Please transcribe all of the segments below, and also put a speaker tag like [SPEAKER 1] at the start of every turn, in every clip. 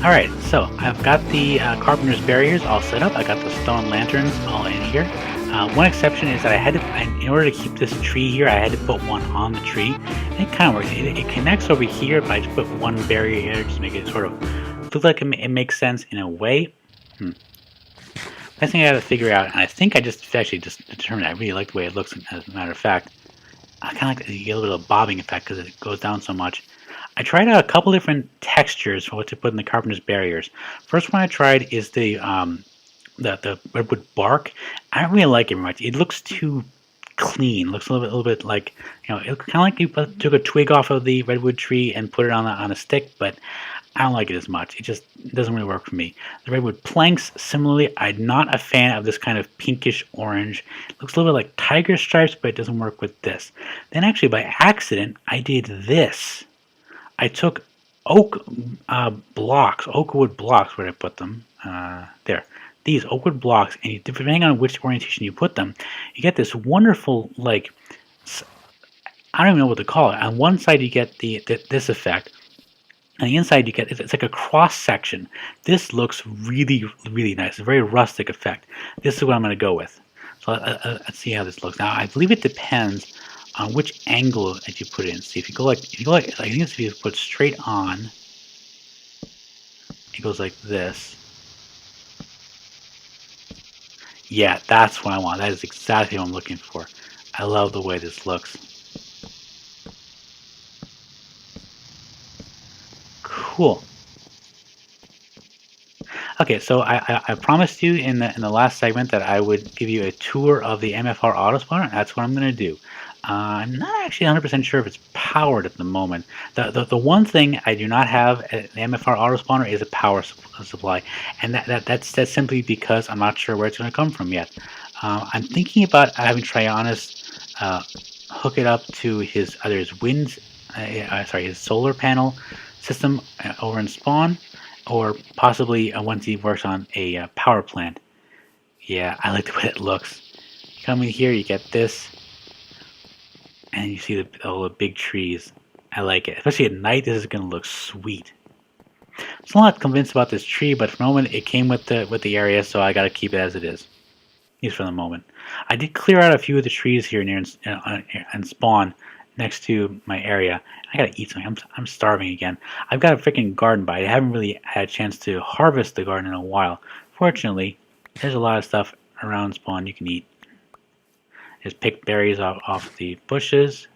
[SPEAKER 1] Alright, so I've got the carpenter's barriers all set up. I got the stone lanterns all in here. One exception is that in order to keep this tree here, I had to put one on the tree. And it kind of works. It connects over here, but I just put one barrier here just to make it sort of look like it makes sense in a way. Next thing I got to figure out, and I think I just determined I really like the way it looks, as a matter of fact. I kind of like you get a little bit of bobbing effect because it goes down so much. I tried out a couple different textures for what to put in the carpenter's barriers. First one I tried is the redwood bark. I don't really like it very much. It looks too clean. It looks a little bit like, you know, it kind of like you took a twig off of the redwood tree and put it on a stick, but I don't like it as much. It just doesn't really work for me. The redwood planks, similarly, I'm not a fan of this kind of pinkish orange. It looks a little bit like tiger stripes, but it doesn't work with this. Then actually by accident, I did this. I took oak blocks, oak wood blocks, where did I put them? There. These oak wood blocks, and depending on which orientation you put them, you get this wonderful, like, I don't even know what to call it. On one side you get this effect. On the inside you get, it's like a cross section. This looks really, really nice. A very rustic effect. This is what I'm going to go with. So let's see how this looks. Now I believe it depends on which angle that you put it in. See, if you go like, I think if you put straight on, it goes like this. Yeah, that's what I want. That is exactly what I'm looking for. I love the way this looks. Cool. Okay, so I promised you in the last segment that I would give you a tour of the MFR Autospawner, and that's what I'm going to do. I'm not actually 100% sure if it's powered at the moment. The one thing I do not have at the MFR Autospawner is a power supply, and that's simply because I'm not sure where it's going to come from yet. I'm thinking about having Trionis hook it up to his his solar panel system over in Spawn, or possibly once he works on a power plant. Yeah, I like the way it looks. You come in here, you get this, and you see all the big trees. I like it. Especially at night, this is going to look sweet. I'm not convinced about this tree, but for the moment, it came with the area, so I got to keep it as it is. At least for the moment. I did clear out a few of the trees here near in Spawn, next to my area. I gotta eat something. I'm starving again. I've got a freaking garden, but I haven't really had a chance to harvest the garden in a while. Fortunately, there's a lot of stuff around Spawn you can eat. Just pick berries off the bushes.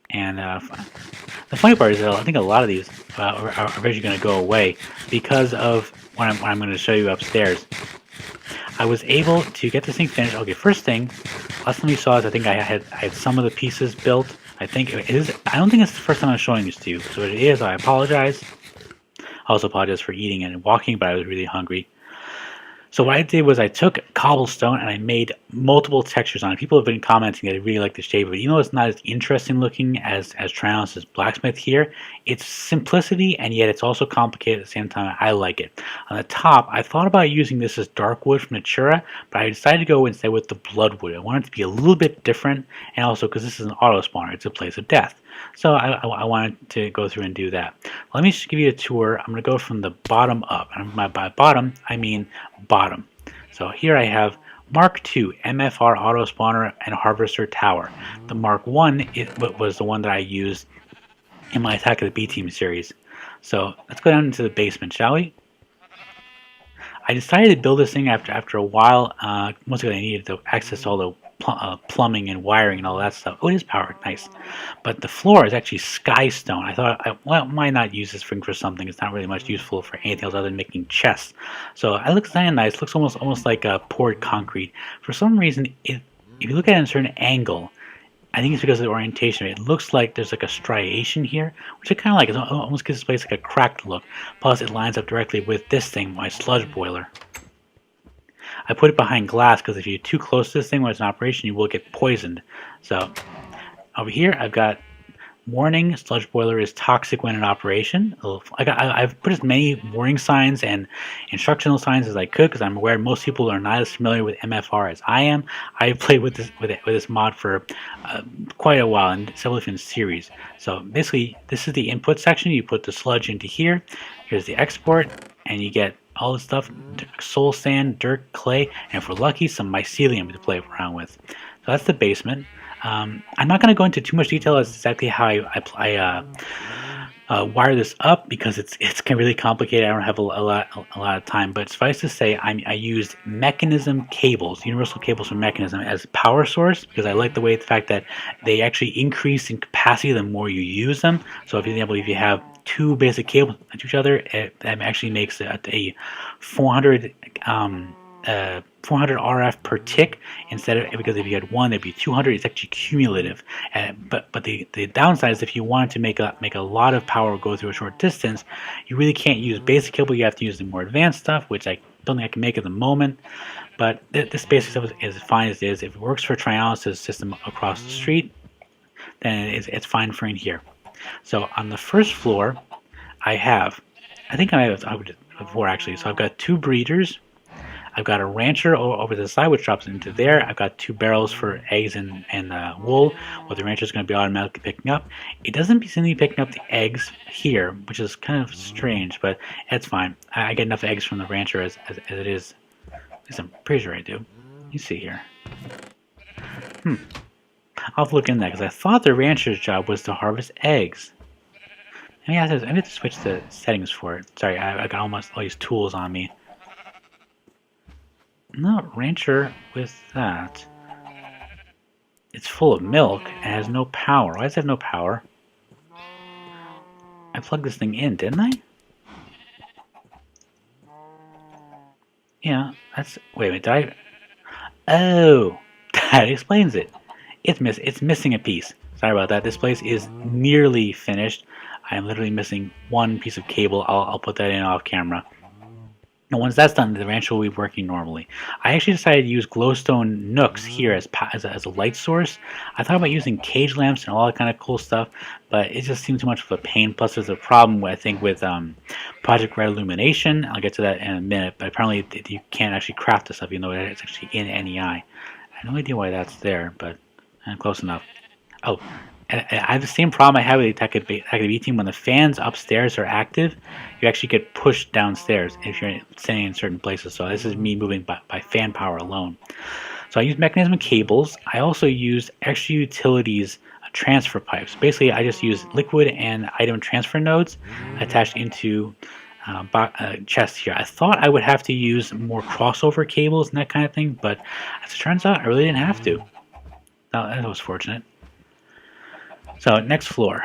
[SPEAKER 1] And the funny part is that I think a lot of these are eventually going to go away because of what I'm going to show you upstairs. I was able to get this thing finished. Okay, first thing, last time you saw this, I think I had some of the pieces built. I think it is. I don't think it's the first time I'm showing this to you. So if it is, I apologize. I also apologize for eating and walking, but I was really hungry. So what I did was I took cobblestone and I made multiple textures on it. People have been commenting that they really like the shape of it. Even though it's not as interesting looking as Trionis' blacksmith here, it's simplicity and yet it's also complicated at the same time. I like it. On the top, I thought about using this as dark wood from Natura, but I decided to go instead with the bloodwood. I wanted it to be a little bit different, and also because this is an auto spawner, it's a place of death. So I wanted to go through and do that. Let me just give you a tour. I'm going to go from the bottom up. And by bottom, I mean bottom. So here I have Mark II, MFR Auto Spawner and Harvester Tower. The Mark I was the one that I used in my Attack of the B-Team series. So let's go down into the basement, shall we? I decided to build this thing after a while. Once again, I needed to access all the plumbing and wiring and all that stuff. Oh, it is powered, nice. But the floor is actually sky stone. I thought, well, why not use this thing for something? It's not really much useful for anything else other than making chests. So it looks kind of nice. It looks almost like poured concrete. For some reason, if you look at it at a certain angle, I think it's because of the orientation. It looks like there's like a striation here, which I kind of like. It almost gives this place like a cracked look. Plus, it lines up directly with this thing, my sludge boiler. I put it behind glass because if you're too close to this thing when it's in operation, you will get poisoned. So over here, I've got Warning, sludge boiler is toxic when in operation. I've put as many warning signs and instructional signs as I could because I'm aware most people are not as familiar with MFR as I am. I played with this mod for quite a while in several different series. So basically, this is the input section. You put the sludge into here. Here's the export, and you get all the stuff: soul sand, dirt, clay, and if we're lucky, some mycelium to play around with. So that's the basement. I'm not going to go into too much detail as exactly how I wire this up because it's really complicated. I don't have a lot of time, but suffice to say, I used mechanism cables, universal cables from mechanism, as power source because I like the fact that they actually increase in capacity the more you use them. So, for example, if you have two basic cables to each other, that actually makes a 400 400 RF per tick instead of, because if you had one, it'd be 200. It's actually cumulative. But the downside is if you wanted to make a lot of power go through a short distance, you really can't use basic cable. You have to use the more advanced stuff, which I don't think I can make at the moment. But this basic stuff is fine as it is. If it works for Trialysis system across the street, then it's fine for in here. So on the first floor, I think I have before actually. So I've got two breeders. I've got a rancher over to the side, which drops into there. I've got two barrels for eggs and wool, what the rancher is going to be automatically picking up. It doesn't seem to be picking up the eggs here, which is kind of strange, but that's fine. I get enough eggs from the rancher as it is. At least I'm pretty sure I do. You see here. I'll have to look in that, because I thought the rancher's job was to harvest eggs. I have to switch the settings for it. Sorry, I got almost all these tools on me. Not rancher with that. It's full of milk and has no power. Why does it have no power? I plugged this thing in, didn't I? Yeah, that's... Wait a minute, did I... Oh! That explains it. It's missing a piece. Sorry about that. This place is nearly finished. I am literally missing one piece of cable. I'll put that in off camera. And once that's done, the rancher will be working normally. I actually decided to use glowstone nooks here as a light source. I thought about using cage lamps and all that kind of cool stuff, but it just seemed too much of a pain. Plus, there's a problem, I think, with Project Red Illumination. I'll get to that in a minute, but apparently you can't actually craft this stuff, even though it's actually in NEI. I have no idea why that's there, but close enough. Oh, I have the same problem I have with the Attack of B team. When the fans upstairs are active, you actually get pushed downstairs if you're standing in certain places. So this is me moving by fan power alone. So I use mechanism cables. I also use extra utilities transfer pipes. Basically, I just use liquid and item transfer nodes attached into chests here. I thought I would have to use more crossover cables and that kind of thing, but as it turns out, I really didn't have to. Oh, that was fortunate. So, next floor.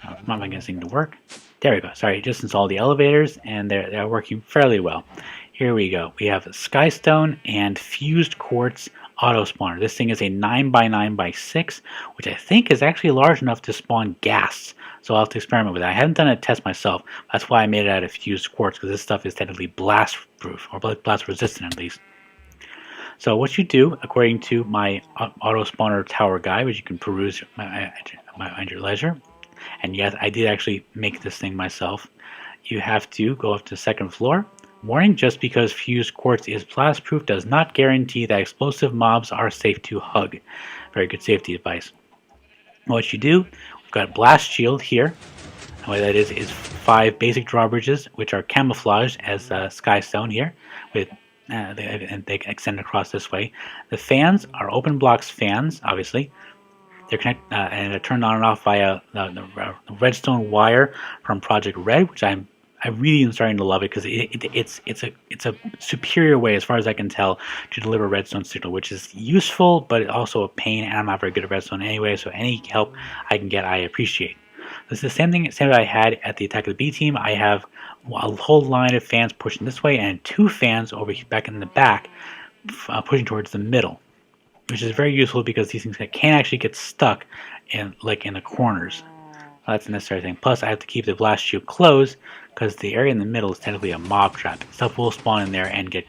[SPEAKER 1] I'm not getting this thing to work. There we go. Sorry, just installed the elevators, and they're working fairly well. Here we go. We have Skystone and Fused Quartz Autospawner. This thing is a 9x9x6, which I think is actually large enough to spawn gas. So I'll have to experiment with it. I haven't done a test myself. That's why I made it out of Fused Quartz, because this stuff is technically blast proof, or blast resistant at least. So what you do, according to my Autospawner tower guide, which you can peruse at your leisure, and yes, I did actually make this thing myself, you have to go up to the second floor. Warning, just because Fused Quartz is blast proof does not guarantee that explosive mobs are safe to hug. Very good safety advice. What you do, we've got Blast Shield here. And what that is 5 basic drawbridges, which are camouflaged as Skystone here, with and they extend across this way. The fans are open blocks fans, obviously. They're and they're turned on and off via the redstone wire from Project Red, which I really am starting to love it because it's a superior way, as far as I can tell, to deliver redstone signal, which is useful, but also a pain. And I'm not very good at redstone anyway, so any help I can get, I appreciate. This is the same that I had at the Attack of the B team. I have a whole line of fans pushing this way, and 2 fans over here back in the back pushing towards the middle, which is very useful because these things can actually get stuck in the corners. That's a necessary thing. Plus, I have to keep the blast shield closed because the area in the middle is technically a mob trap. Stuff will spawn in there and get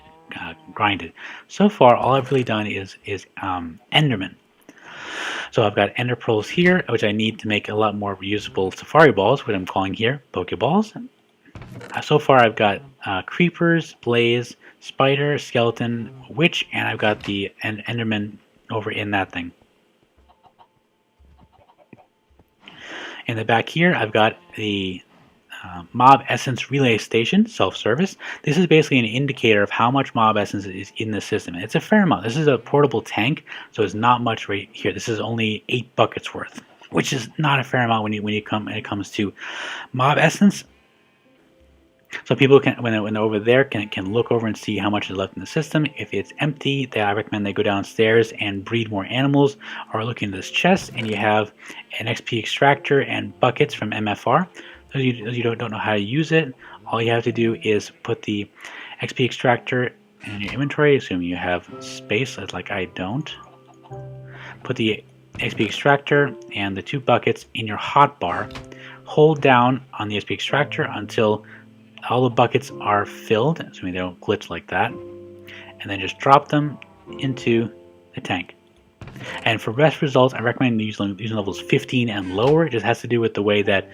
[SPEAKER 1] grinded. So far, all I've really done is Enderman. So I've got ender pearls here, which I need to make a lot more reusable safari balls, which I'm calling here Pokeballs. So far I've got creepers, blaze, spider, skeleton, witch, and I've got the enderman over in that thing. In the back here I've got the mob essence relay station, self-service. This is basically an indicator of how much mob essence is in the system. It's a fair amount. This is a portable tank, so it's not much right here. This is only 8 buckets worth, which is not a fair amount when it comes to mob essence. So people can, when they're over there, can look over and see how much is left in the system. If it's empty, I recommend they go downstairs and breed more animals, or look into this chest, and you have an XP extractor and buckets from MFR. Those you don't know how to use it, all you have to do is put the XP extractor in your inventory, assuming you have space, like I don't. Put the XP extractor and the 2 buckets in your hotbar. Hold down on the XP extractor until all the buckets are filled, assuming they don't glitch like that, and then just drop them into the tank. And for best results, I recommend using levels 15 and lower. It just has to do with the way that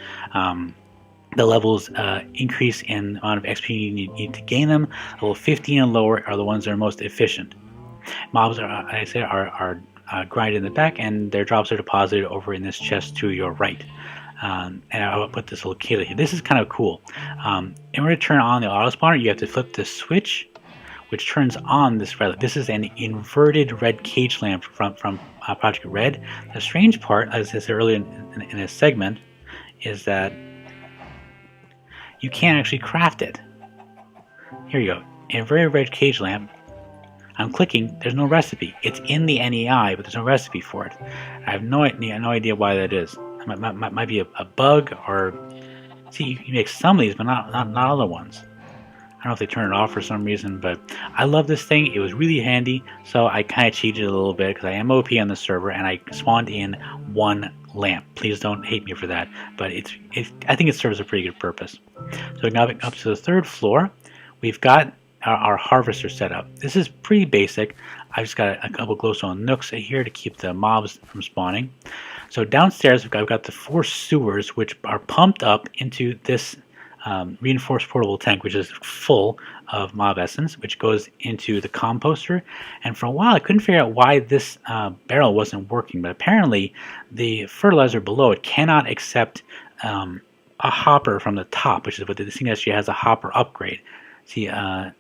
[SPEAKER 1] the levels increase in the amount of XP you need to gain them. Level 15 and lower are the ones that are most efficient. Mobs are grinded in the back, and their drops are deposited over in this chest to your right. And I'll put this little cable here. This is kind of cool. In order to turn on the autospawner, you have to flip the switch, which turns on this red light. This is an inverted red cage lamp from Project Red. The strange part, as I said earlier in this segment, is that you can't actually craft it. Here you go. Inverted red cage lamp. I'm clicking. There's no recipe. It's in the NEI, but there's no recipe for it. I have no idea why that is. It might be a bug, or see, you can make some of these, but not other ones. I don't know if they turn it off for some reason, but I love this thing. It was really handy, so I kind of cheated a little bit because I am OP on the server, and I spawned in 1 lamp. Please don't hate me for that, but I think it serves a pretty good purpose. So now up to the 3rd floor, we've got our harvester set up. This is pretty basic. I've just got a couple glowstone nooks here to keep the mobs from spawning. So downstairs we've got the 4 sewers, which are pumped up into this reinforced portable tank, which is full of mob essence, which goes into the composter. And for a while I couldn't figure out why this barrel wasn't working, but apparently the fertilizer below it cannot accept a hopper from the top, which is what this thing actually has a hopper upgrade. See,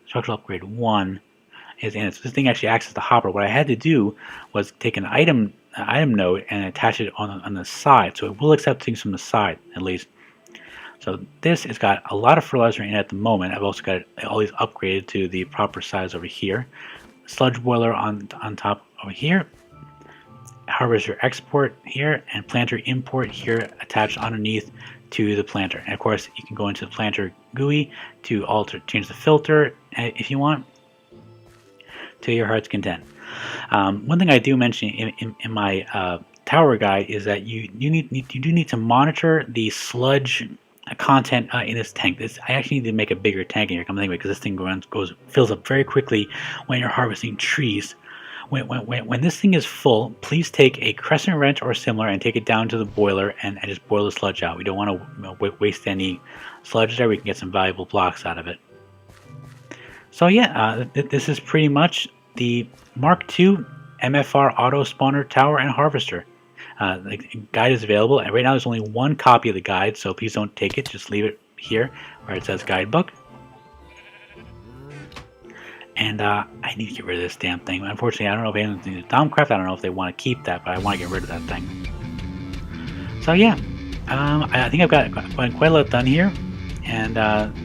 [SPEAKER 1] structural upgrade 1 is in it. So this thing actually acts as the hopper. What I had to do was take an item node and attach it on the side, so it will accept things from the side at least. So this has got a lot of fertilizer in it at the moment. I've also got all these upgraded to the proper size over here. Sludge boiler on top over here. Harvester export here, and planter import here attached underneath to the planter. And of course you can go into the planter GUI to change the filter if you want, to your heart's content. One thing I do mention in my tower guide is that you do need to monitor the sludge content in this tank. I actually need to make a bigger tank in here, because this thing fills up very quickly when you're harvesting trees. When this thing is full, please take a crescent wrench or similar and take it down to the boiler and just boil the sludge out. We don't want to waste any sludge there. We can get some valuable blocks out of it. So yeah, this is pretty much the Mark II MFR Autospawner Tower and Harvester. The guide is available, and right now there's only 1 copy of the guide, so please don't take it. Just leave it here where it says guidebook. And I need to get rid of this damn thing. Unfortunately, I don't know if anyone's in Domcraft. I don't know if they want to keep that, but I want to get rid of that thing. So yeah, I think I've got quite a lot done here, and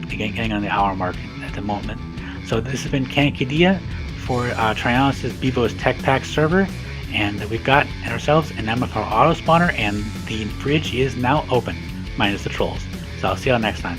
[SPEAKER 1] getting on the hour mark at the moment. So this has been Kankadia for Trionis' Bevo's Tech Pack server, and we've got ourselves an MFR Autospawner, and the bridge is now open, minus the trolls. So I'll see y'all next time.